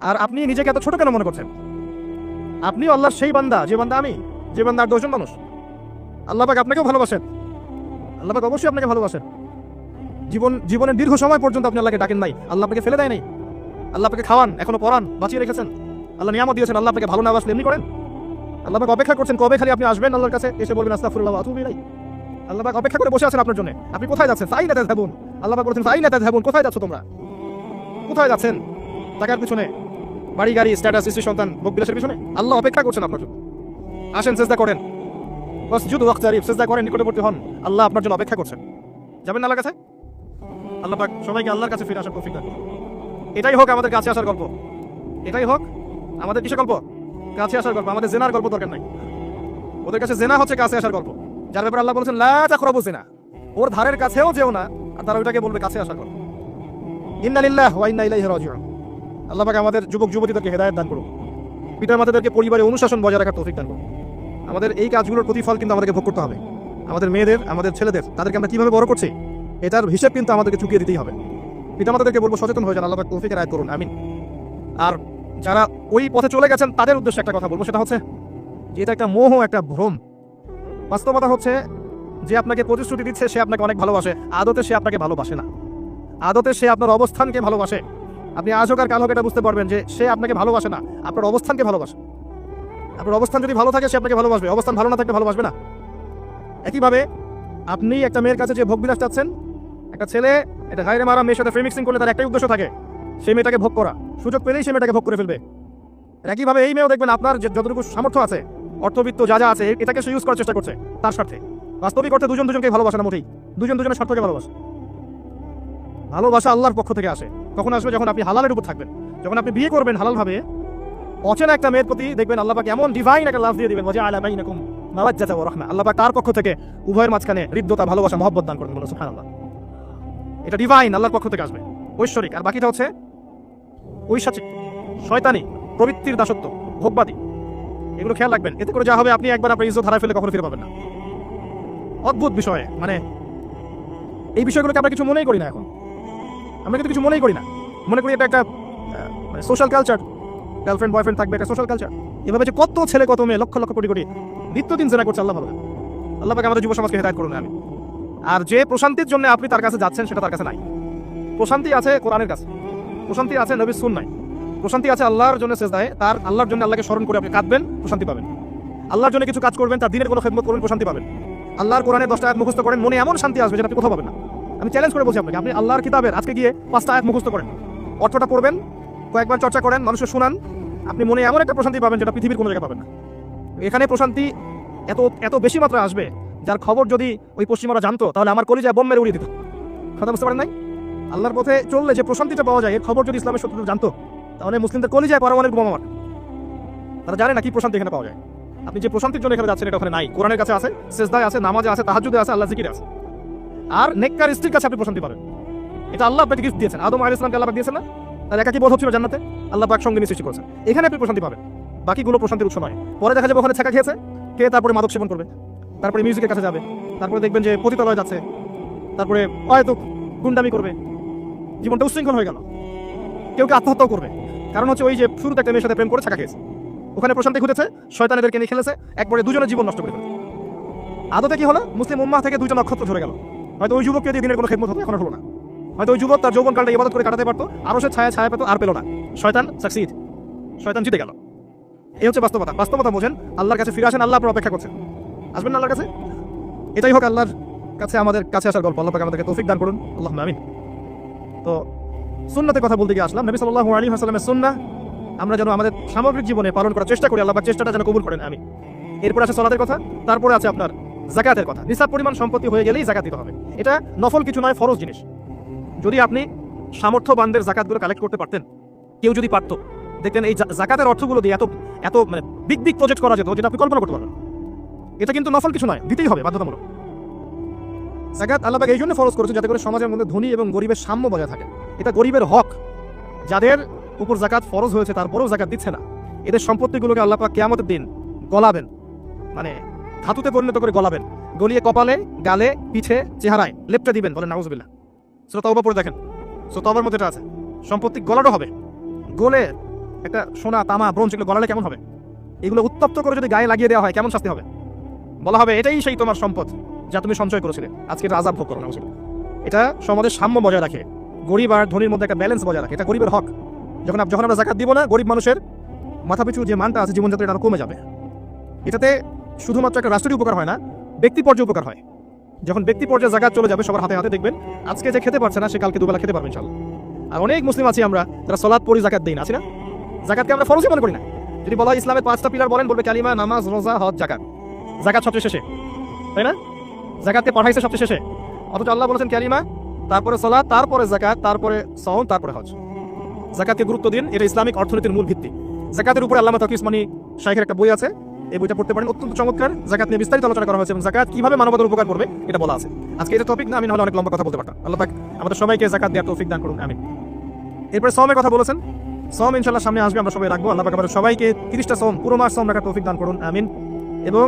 আর আপনি নিজেকে এত ছোট কেন মনে করছেন? আপনি আল্লাহর সেই বান্দা, যে বান্দা আমি, যে বান্দা আর 10 জন মানুষ। আল্লাহ পাক আপনাকেও ভালোবাসেন, আল্লাহ পাক অবশ্যই আপনাকে ভালোবাসেন। জীবনের দীর্ঘ সময় পর্যন্ত আপনি আল্লাহকে ডাকেন নাই, আল্লাহ আপনাকে ফেলে দেয় নাই। আল্লাহ আপনাকে খাওয়ান, এখনো পড়ান, বাঁচিয়ে রেখেছেন, আল্লাহ নিয়ামত দিয়েছেন। আল্লাহ আপনাকে ভালো না বাসলে এমনি করেন? আল্লাহ পাক অপেক্ষা করছেন কবে খালি আপনি আসবেন আল্লাহর কাছে, এসে বলবেন আস্তাগফিরুল্লাহ ওয়া আতুবু ইলাইহি। আল্লাহ পাক অপেক্ষা করে বসে আছেন আপনার জন্য। আপনি কোথায় যাচ্ছেন? ফাইনা তাযহাবুন। আল্লাহ পাক বলেছেন ফাইনা তাযহাবুন, কোথায় যাচ্ছ তোমরা? কোথায় যাচ্ছেন? টাকার পিছনে, বাড়ি গাড়ি, স্ট্যাটাস, স্ত্রী সন্তান, ভোগ বিলাসের পিছনে? আল্লাহ অপেক্ষা করছেন আপনার জন্য। আসেন, সিজদা করেন, ওয়াসজুদু ওয়াকতারিব, সিজদা করেন, নিকটবর্তী হন। আল্লাহ আপনার জন্য অপেক্ষা করছেন। যাবেন না আল্লাহর কাছে? আল্লাহ পাক সবাইকে আল্লাহর কাছে ফিরে আসার তৌফিক দান করুন। এটাই হোক আমাদের কাছে আসার গল্প, এটাই হোক আমাদের কিসের গল্প? কাছে আসার গল্প। আমাদের জেনার গল্প দরকার নাই। ওদের কাছে জেনা হচ্ছে কাছে আসার গল্প, যার ব্যাপারে আল্লাহ বলেছেন লা তাকরাবু জিনা। ওর ধারের কাছেও যেও না, আর তারা ওইটাকে বলবে কাছে আসার গল্প। ইন্না লিল্লাহি ওয়া ইন্না ইলাইহি রাজিউন। আল্লাহ পাক আমাদের যুবক যুবতীদেরকে হেদায়েত দান করুন, পিতার মাতাদেরকে পরিবারে অনুশাসন বজায় রাখার তৌফিক দান করুন। আমাদের এই কাজগুলোর প্রতিফল কিন্তু আমাদেরকে ভোগ করতে হবে। আমাদের মেয়েদের, আমাদের ছেলেদের, তাদেরকে আমরা কিভাবে বড় করছি এটার হিসেব কিন্তু আমাদেরকে চুকিয়ে দিতেই হবে। পিতামাতাদেরকে বলবো সচেতন হয়ে যান, আল্লাহ পাক তৌফিকের আয়াত করুন, আমিন। আর যারা ওই পথে চলে গেছেন তাদের উদ্দেশ্যে একটা কথা বলবো, সেটা হচ্ছে যে এটা একটা মোহ, একটা ভ্রম। বাস্তবতা হচ্ছে যে আপনাকে প্রতিশ্রুতি দিচ্ছে সে আপনাকে অনেক ভালোবাসে, আদতে সে আপনাকে ভালোবাসে না। আদতে সে আপনার অবস্থানকে ভালোবাসে। আপনি আজ হোক আর কাল হোক এটা বুঝতে পারবেন যে সে আপনাকে ভালোবাসে না, আপনার অবস্থানকে ভালোবাসে। আপনার অবস্থান যদি ভালো থাকে সে আপনাকে ভালোবাসবে, অবস্থান ভালো না থাকলে ভালোবাসবে না। একইভাবে আপনি একটা মেয়ের কাছে যে ভোগবিলাস চাচ্ছেন, একটা ছেলে এটা গায়রে মারা মেয়ের সাথে ফ্রেমিক্সিং করলে তার একটাই উদ্দেশ্য থাকে, সেই মেয়েটাকে ভোগ করা। সুযোগ পেলেই সে মেয়েটাকে ভোগ করে ফেলবে। একইভাবে এই মেয়েও দেখবেন আপনার যতটুকু সামর্থ্য আছে, অর্থবিত্ত যা যা আছে, এটাকে সে ইউজ করার চেষ্টা করছে তার স্বার্থে। বাস্তবিক অর্থে দুজন দুজনকে ভালোবাসে না মোটেই, দুজন দুজনের স্বার্থকে ভালোবাসে। ভালোবাসা আল্লাহর পক্ষ থেকে আসে। কখন আসবে? যখন আপনি হালালের উপর থাকবেন, যখন আপনি বিয়ে করবেন হালালভাবে। অচেনা একটা মেয়ের প্রতি দেখবেন আল্লাহ পাক এমন ডিভাইন একটা লাভ দিয়ে দিবেন, ওয়াজআলা বাইনাকুম মাওয়াজ্জাতা ওয়া রাহমা। আল্লাহ পাক তার পক্ষ থেকে উভয়ের মাঝখানে হৃদ্যতা, ভালোবাসা, মহব্বত দান করবেন। বলুন সুবহানাল্লাহ। এটা ডিভাইন, আল্লাহর পক্ষ থেকে আসবে, ঐশ্বরিক। আর বাকিটা হচ্ছে ঐশাচিক, শয়তানি, প্রবৃত্তির দাসত্ব, ভোগবাদী। এগুলো খেয়াল রাখবেন। এতে করে যা হবে, আপনি একবার আপনার ইজ্জত হারায় ফেলে কখনো ফিরে পাবেন না। অদ্ভুত বিষয়, মানে এই বিষয়গুলোকে আমরা কিছু মনেই করি না এখন। আমরা কিন্তু কিছু মনেই করি না, মনে করি এটা একটা সোশ্যাল কালচার। গার্লফ্রেন্ড বয়ফ্রেন্ড থাকবে, একটা সোশ্যাল কালচার। এভাবে যে কত ছেলে কত মেয়ে লক্ষ লক্ষ কোটি কোটি নিত্যদিন জেনা করছে। আল্লাহ ভালো, আল্লাহ পাক আমাদের যুব সমাজকে হেদায়েত করুন, আমি। আর যে প্রশান্তির জন্য আপনি তার কাছে যাচ্ছেন সেটা তার কাছে নাই। প্রশান্তি আছে কোরআনের কাছে, প্রশান্তি আছে নবীর সুন্নাহয়, প্রশান্তি আছে আল্লাহর জন্য সেজদায়। তার আল্লাহর জন্য আল্লাহকে স্মরণ করে আপনি কাঁদবেন, প্রশান্তি পাবেন। আল্লাহর জন্য কিছু কাজ করবেন, তার দিনের কোনো খেদমত করবেন, প্রশান্তি পাবেন। আল্লাহর কোরআনে 10টা আয়াত মুখস্থ করেন, মনে এমন শান্তি আসবে যেটা আপনি কোথাও পাবেন না। আমি চ্যালেঞ্জ করে বলছি আপনাকে, আপনি আল্লাহর কিতাবের আজকে গিয়ে 5টা আয়াত মুখস্থ করেন, অর্থটা পড়বেন, কয়েকবার চর্চা করেন, মানুষের শোনান, আপনি মনে এমন একটা প্রশান্তি পাবেন যেটা পৃথিবীর কোনো জায়গায় পাবেন না। এখানে প্রশান্তি এত এত বেশি মাত্রায় আসবে, যার খবর যদি ওই পশ্চিমারা জানতো তাহলে আমার কলিজায় বোম মেরে উড়িয়ে দিত। কথা বুঝতে পারেন নাই? আল্লাহর পথে চললে যে প্রশান্তিটা পাওয়া যায়, এর খবর যদি ইসলামের শত্রুরা জানতো তাহলে মুসলিমদের কলিজায় পারমাণবিক বোমা মারত। তারা জানে না কি প্রশান্তি এখানে পাওয়া যায়। আপনি যে প্রশান্তির জন্য এখানে যাচ্ছেন এটা ওখানে নাই। কোরআনের কাছে আছে, সেজদায় আছে, নামাজে আছে, তাহাজ্জুদে আছে, আল্লাহ জিকিরে আছে। আর নেককার স্ত্রীর কাছে আপনি প্রশান্তি পাবেন। এটা আল্লাহ আপনাকে গিফট দিয়েছেন। আদম আলাইহিস সালামকে আল্লাহ পাক দিয়েছেন না? তার একাকী বোধ হচ্ছিল জান্নাতে, আল্লাহ পাক সঙ্গিনী সৃষ্টি করেছেন। এখানে আপনি প্রশান্তি পাবেন, বাকিগুলো প্রশান্তির উৎস নয়। পরে দেখা যাবে ওখানে ছেঁকা খেয়েছে, খেয়ে তারপরে মাদক সেবন করবে, তারপরে মিউজিকের কাছে যাবে, তারপরে দেখবেন যে পতিতালয় যাচ্ছে, তারপরে হয়তো গুন্ডামি করবে, জীবনটা উচ্ছৃঙ্খল হয়ে গেল। কেউ আত্মহত্যাও করবে, কারণ হচ্ছে ওই যে শুরুতে একটা মেয়ের সাথে প্রেম করে ছেঁকা খেয়েছে, ওখানে প্রশান্তি খুঁজেছে, শয়তানেদেরকে নিয়ে খেলেছে, একবারে দুজনের জীবন নষ্ট করে ফেলেছে। আদতে কি হলো? মুসলিম উম্মাহ থেকে 2টা নক্ষত্র ঝরে গেল। হয়তো ওই যুবককে দিয়ে দিনের কোনো খেদমত হতো, এখন হলো না। হয়তো ওই যুবক তার যৌবনকালটা ইবাদত করে কাটাতে পারতো, আরো সে ছায়া পেতো, আর পেল না। শয়তান সাকসিড, শয়তান জিতে গেল। এই হচ্ছে বাস্তবতা। বাস্তবতা বোঝেন, আল্লাহর কাছে ফিরে আসেন, আল্লাহ আপনার অপেক্ষা করছেন। আসবেন না আল্লাহর কাছে? এটাই হোক আল্লাহর কাছে আমাদের কাছে আসার গল্প। আল্লাহ পাক আমাদেরকে তৌফিক দান করুন, আল্লাহুম্মা আমিন। তো সুন্নাতের কথা বলতে গিয়ে আসলাম। নবী সাল্লাল্লাহু আলাইহি ওয়াসাল্লামের সুন্নাহ আমরা যেন আমাদের সামগ্রিক জীবনে পালন করার চেষ্টা করি, আল্লাহ পাক চেষ্টাটা যেন কবুল করেন, আমিন। এরপর আছে সালাতের কথা, তারপরে আছে আপনার যাকাতের কথা। নিসাব পরিমাণ সম্পত্তি হয়ে গেলেই যাকাত দিতে হবে। এটা নফল কিছু নয়, ফরজ জিনিস। যদি আপনি সামর্থ্যবানদের যাকাতগুলো কালেক্ট করতে পারতেন, কেউ যদি পারতো, দেখতেন এই যাকাতের অর্থগুলো দিয়ে এত এত মানে বিগ বিগ প্রজেক্ট করা যেত যেটা আপনি কল্পনা করতে পারবেন। এটা কিন্তু নফল কিছু নয়, দিতেই হবে, বাধ্যতামূলক। যাকাত আল্লাহ পাক এই জন্য ফরজ করেছেন যাতে করে সমাজের মধ্যে ধনী এবং গরিবের সাম্য বজায় থাকে। এটা গরিবের হক। যাদের উপর যাকাত ফরজ হয়েছে তারপরেও যাকাত দিচ্ছে না, এদের সম্পত্তিগুলোকে আল্লাহ পাক কিয়ামতের দিন গলাবেন, মানে ধাতুতে পরিণত করে গলাবেন, গলিয়ে কপালে, গালে, পিঠে, চেহারায় লেপটে দিবেন। বলেন নাউজুবিল্লাহ। সূরা তাওবা পড়ে দেখেন, সূরা তাওবার মধ্যে এটা আছে। সম্পত্তি গলানো হবে, গলে একটা সোনা তামা ব্রোঞ্জ এগুলো গলালে কেমন হবে? এগুলো উত্তপ্ত করে যদি গায়ে লাগিয়ে দেওয়া হয় কেমন শাস্তি হবে? বলা হবে এটাই সেই তোমার সম্পদ যা তুমি সঞ্চয় করেছিলে, আজকে এটা আযাব ভোগ করো না। এটা সমাজের সাম্য বজায় রাখে, গরিব আর ধনীর মধ্যে একটা ব্যালেন্স বজায় রাখে, এটা গরিবের হক। যখন আমরা যাকাত দিব না, গরিব মানুষের মাথাপিছু যে মানটা আছে জীবনযাত্রা এটা আরো কমে যাবে। এটাতে শুধুমাত্র একটা রাষ্ট্রের উপকার হয় না, ব্যক্তি পর্যায়ে উপকার হয়। যখন ব্যক্তি পর্যায়ে যাকাত চলে যাবে সবার হাতে হাতে, দেখবেন আজকে যে খেতে পারছে না সে কালকে দুবেলা খেতে পারবে ইনশাআল্লাহ। আর অনেক মুসলিম আছি আমরা যারা সালাত পড়ি জাকাত দেই না, আছি না? জাকাতকে আমরা ফরজই মনে করি না। যদি বলা হয় ইসলামের 5টা পিলার বলেন, বলবে কালিমা, নামাজ, রোজা, হজ, জাকাত। জাকাত সবচেয়ে শেষে, তাই না? জাকাতকে পাঠাইছে সবচেয়ে শেষে, অথচ আল্লাহ বলেছেন কালিমা, তারপরে সালাত, তারপরে জাকাত, তারপরে সাওম, তারপরে হজ। জাকাতকে গুরুত্ব দিন, এটা ইসলামিক অর্থনীতির মূল ভিত্তি। জাকাতের উপরে আল্লামা তাকি উসমানী শাইখের একটা বই আছে, এই বইটা পড়তে পারেন, অত্যন্ত চমৎকার। জাকাত নিয়ে বিস্তারিত আলোচনা করা হয়েছে এবং জাকাত কিভাবে মানবতার উপকার করবে এটা বলা আছে। আজকে এটা টপিক না, আমি নাহলে অনেক লম্বা কথা বলতে পারতাম। আল্লাহ পাক আমাদের সবাইকে জাকাত দেওয়ার তৌফিক দান করুন, আমিন। এরপরে সওমের কথা বলেছেন, সওম ইনশাআল্লাহ সামনে আসবে, আমরা সবাই রাখবো। আল্লাহ পাক আমাদের সবাইকে 30টা সওম, পুরো মাস সওম রাখার তৌফিক দান করুন, আমিন। এবং